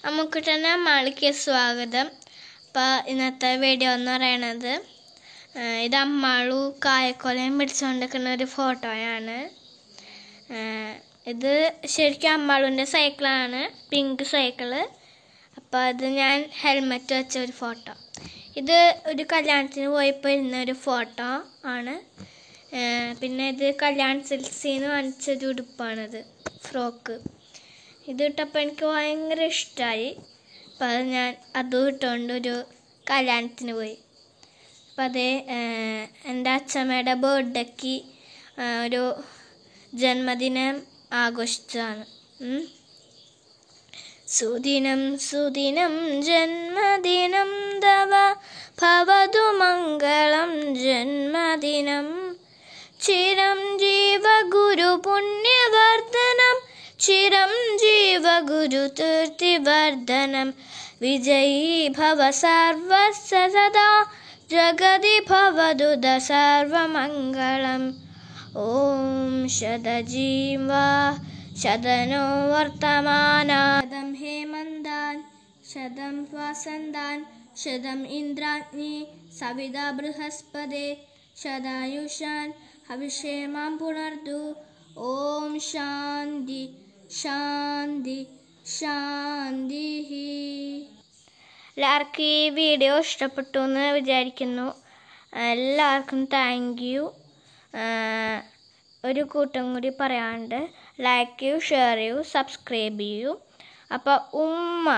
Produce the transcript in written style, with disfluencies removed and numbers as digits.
അമ്മുക്കുട്ടൻ്റെ അമ്മാളിക്ക് സ്വാഗതം. അപ്പോൾ ഇന്നത്തെ വീഡിയോ എന്ന് പറയണത് ഇത് അമ്മാളു കായക്കൊലയും പിടിച്ചുകൊണ്ടിരിക്കുന്ന ഒരു ഫോട്ടോയാണ്. ഇത് ശരിക്കും അമ്മാളുവിൻ്റെ സൈക്കിളാണ്, പിങ്ക് സൈക്കിള്. അപ്പോൾ അത് ഞാൻ ഹെൽമെറ്റ് വെച്ച ഒരു ഫോട്ടോ. ഇത് ഒരു കല്യാണത്തിന് പോയപ്പോൾ ഇരുന്നൊരു ഫോട്ടോ ആണ്. പിന്നെ ഇത് കല്യാൺ സിൽക്സിൽ നിന്ന് വാങ്ങിച്ചൊരു ഉടുപ്പാണിത്, ഫ്രോക്ക്. ഇത് ഇട്ടപ്പോൾ എനിക്ക് ഭയങ്കര ഇഷ്ടമായി. അപ്പോൾ അത് ഞാൻ അതും ഇട്ടുകൊണ്ട് ഒരു കല്യാണത്തിന് പോയി. അപ്പോൾ അത് എൻ്റെ അച്ഛമ്മയുടെ ബർത്ത്ഡേക്ക് ഒരു ജന്മദിനം ആഘോഷിച്ചതാണ്. സുദിനം സുദിനം ജന്മദിനം തവ ഭവതു മംഗളം ജന്മദിനം ചിരം ജീവ ഗുരു പുണ്യവർദ്ധനം ചിരം ജീവ ഗുരു കീർത്തിവർദ്ധനം വിജയീ ഭവ സർവസ്യ സദാ ജഗതി ഭവതു സർവമംഗളം. ഓം ശതജീവ ശതനോ വർത്തമാനം ഹേമന്താൻ ശതം വസന്താൻ ശതം ഇന്ദ്രാഗ്നി സവിതാ ബൃഹസ്പതേ ശതായുഷാൻ ഹവിഷേമാം പുണർദു. ഓം ശാന്തി ശാന്തി ശാന്തി. എല്ലാവർക്കും ഈ വീഡിയോ ഇഷ്ടപ്പെട്ടു എന്ന് വിചാരിക്കുന്നു. എല്ലാവർക്കും താങ്ക് യു. ഒരു കൂട്ടം കൂടി പറയാണ്ട്, ലൈക്ക് ചെയ്യൂ, ഷെയർ ചെയ്യൂ, സബ്സ്ക്രൈബ് ചെയ്യൂ. അപ്പോൾ ഉമ്മ.